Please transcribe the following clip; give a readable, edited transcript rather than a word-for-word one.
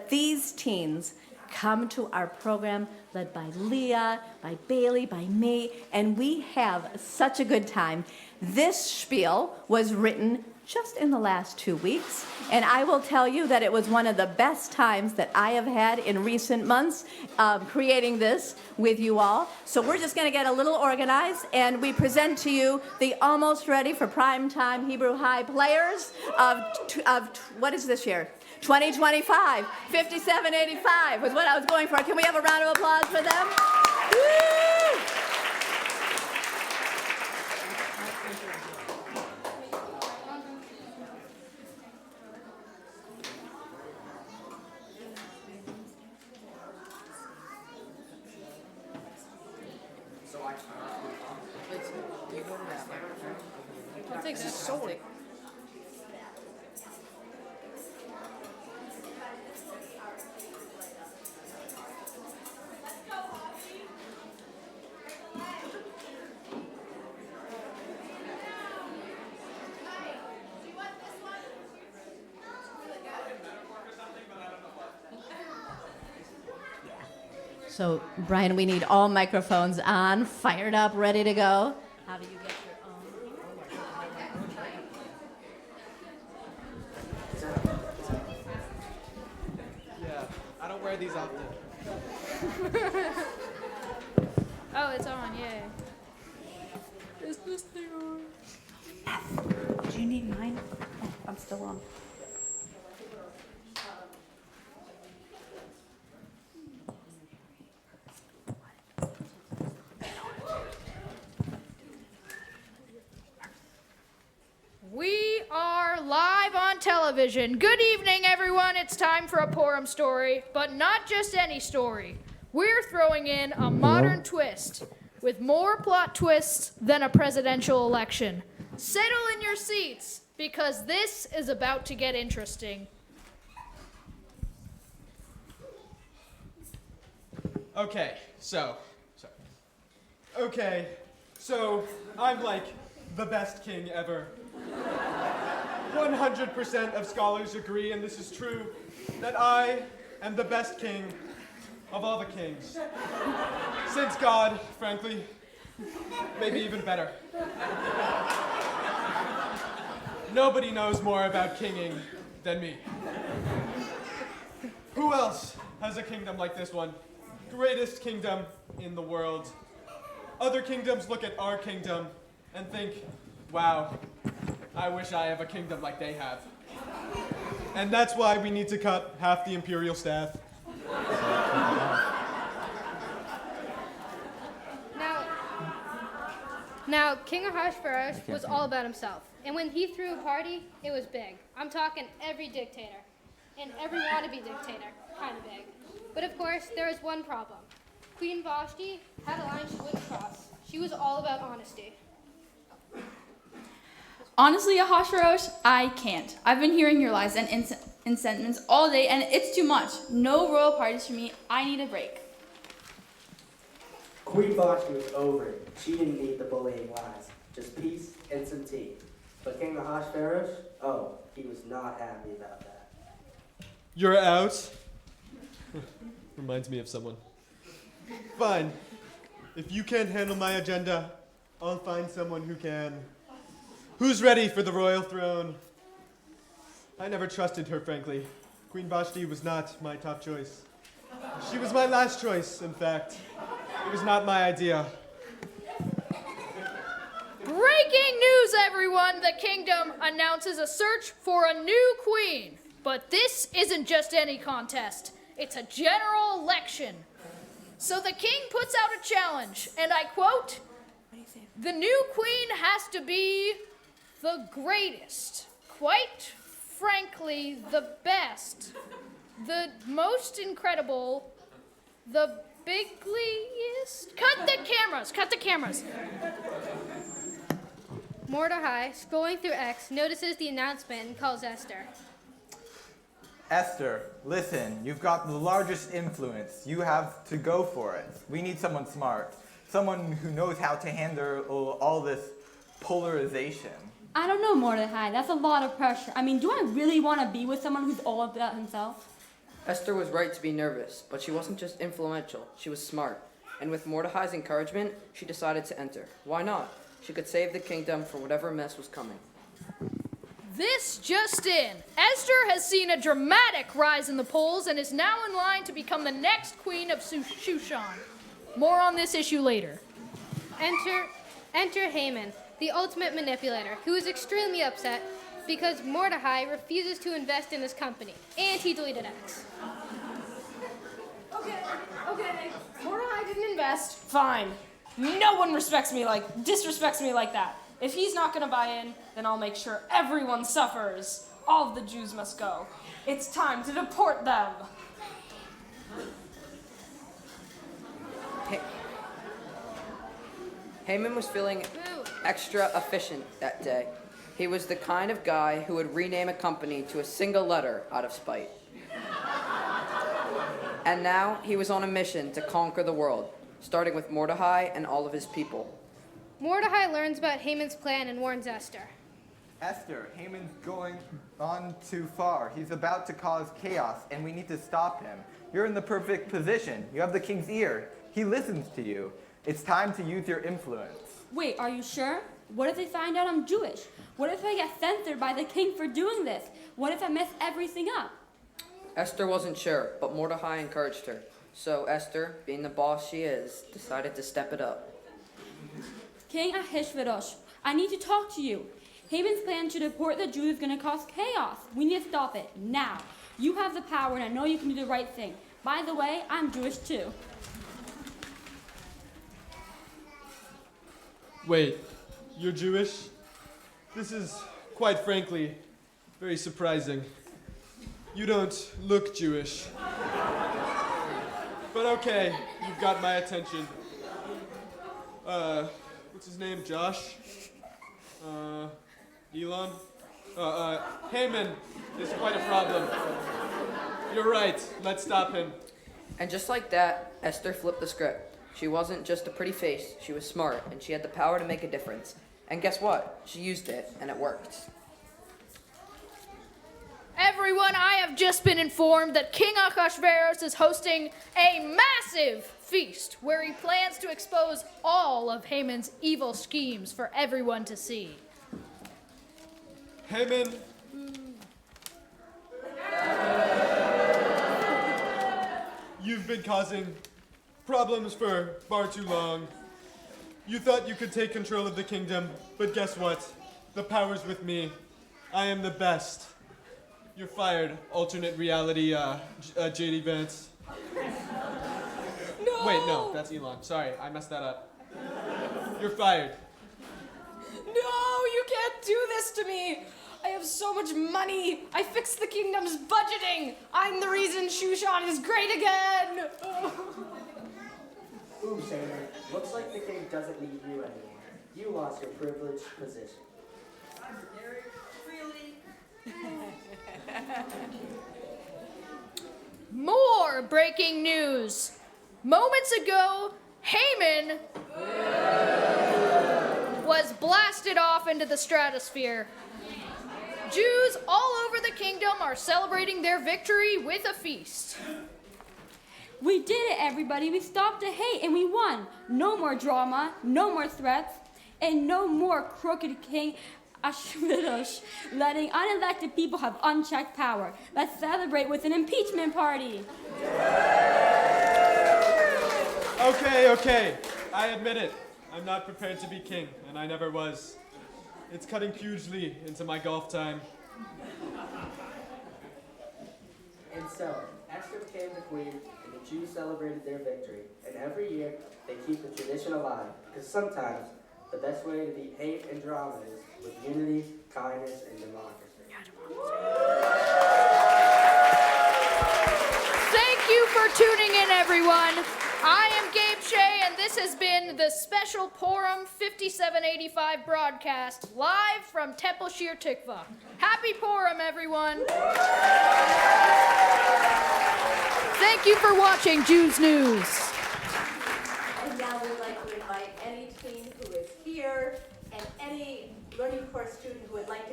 But these teens come to our program led by Leah, by Bailey, by me, and we have such a good time. This spiel was written just in the last 2 weeks, and I will tell you that it was one of the best times that I have had in recent months creating this with you all. So we're just going to get a little organized, and we present to you the almost ready for prime time Hebrew High players of what is this year? 2025, 5785 was what I was going for. Can we have a round of applause for them? Woo! This is so So, Brian, we need all microphones on, fired up, ready to go. How do you get your own? Yeah, I don't wear these often. Oh, it's on, yay. Is this thing on? Do you need mine? Oh, I'm still on. We are live on television. Good evening, everyone. It's time for a Purim story, but not just any story. We're throwing in a modern twist with more plot twists than a presidential election. Settle in your seats, because this is about to get interesting. Okay, so I'm like the best king ever. 100% of scholars agree, and this is true, that I am the best king of all the kings. Since God, frankly, maybe even better. Nobody knows more about kinging than me. Who else has a kingdom like this one? Greatest kingdom in the world. Other kingdoms look at our kingdom and think, wow, I wish I have a kingdom like they have. And that's why we need to cut half the imperial staff. Now, King Ahasuerus was all about himself. And when he threw a party, it was big. I'm talking every dictator. And every wannabe dictator. Kind of big. But of course, there was one problem. Queen Vashti had a line she wouldn't cross. She was all about honesty. Honestly, Ahasuerus, I can't. I've been hearing your lies and sentiments all day, and it's too much. No royal parties for me. I need a break. Queen Vashti was over it. She didn't need the bullying lies. Just peace and some tea. But King Ahasuerus, oh, he was not happy about that. You're out? Reminds me of someone. Fine. If you can't handle my agenda, I'll find someone who can. Who's ready for the royal throne? I never trusted her, frankly. Queen Vashti was not my top choice. She was my last choice, in fact. It was not my idea. Breaking news, everyone! The kingdom announces a search for a new queen. But this isn't just any contest. It's a general election. So the king puts out a challenge, and I quote, "The new queen has to be the greatest, quite frankly, the best, the most incredible, the bigliest." Cut the cameras. Mordecai, scrolling through X, notices the announcement and calls Esther. Esther, listen, you've got the largest influence. You have to go for it. We need someone smart, someone who knows how to handle all this polarization. I don't know, Mordecai. That's a lot of pressure. I mean, do I really want to be with someone who's all about himself? Esther was right to be nervous, but she wasn't just influential, she was smart. And with Mordecai's encouragement, she decided to enter. Why not? She could save the kingdom from whatever mess was coming. This just in. Esther has seen a dramatic rise in the polls and is now in line to become the next queen of Shushan. More on this issue later. Enter Haman, the ultimate manipulator, who is extremely upset because Mordecai refuses to invest in his company, and he deleted X. Okay. Mordecai didn't invest. Fine. No one disrespects me like that. If he's not gonna buy in, then I'll make sure everyone suffers. All of the Jews must go. It's time to deport them. Haman was feeling extra efficient that day. He was the kind of guy who would rename a company to a single letter out of spite. And now he was on a mission to conquer the world, starting with Mordecai and all of his people. Mordecai learns about Haman's plan and warns Esther. Esther, Haman's going on too far. He's about to cause chaos, and we need to stop him. You're in the perfect position. You have the king's ear. He listens to you. It's time to use your influence. Wait, are you sure? What if they find out I'm Jewish? What if I get censored by the king for doing this? What if I mess everything up? Esther wasn't sure, but Mordecai encouraged her. So Esther, being the boss she is, decided to step it up. King Ahasuerus, I need to talk to you. Haman's plan to deport the Jews is going to cause chaos. We need to stop it now. You have the power, and I know you can do the right thing. By the way, I'm Jewish too. Wait, you're Jewish? This is, quite frankly, very surprising. You don't look Jewish. But okay, you've got my attention. What's his name? Josh? Elon? Haman is quite a problem. You're right, let's stop him. And just like that, Esther flipped the script. She wasn't just a pretty face, she was smart, and she had the power to make a difference. And guess what? She used it, and it worked. Everyone, I have just been informed that King Ahasuerus is hosting a massive feast where he plans to expose all of Haman's evil schemes for everyone to see. Haman. You've been causing problems for far too long. You thought you could take control of the kingdom, but guess what? The power's with me. I am the best. You're fired, alternate reality, JD Vance. No! Wait, no, that's Elon. Sorry, I messed that up. You're fired. No, you can't do this to me. I have so much money. I fixed the kingdom's budgeting. I'm the reason Shushan is great again. Ooh, Haman, looks like the king doesn't need you anymore. You lost your privileged position. More breaking news. Moments ago, Haman was blasted off into the stratosphere. Jews all over the kingdom are celebrating their victory with a feast. We did it, everybody. We stopped the hate and we won. No more drama, no more threats, and no more crooked King Ahasuerus letting unelected people have unchecked power. Let's celebrate with an impeachment party. Okay. I admit it. I'm not prepared to be king, and I never was. It's cutting hugely into my golf time. And so, Esther became the queen, and the Jews celebrated their victory. And every year, they keep the tradition alive, because sometimes the best way to beat hate and drama is with unity, kindness, and democracy. Thank you for tuning in, everyone. I am Gabe Shea, and this has been the special Purim 5785 broadcast, live from Temple Shir Tikva. Happy Purim, everyone. Thank you for watching Jews News. And now we'd like to invite any teen who is here and any learning course student who would like to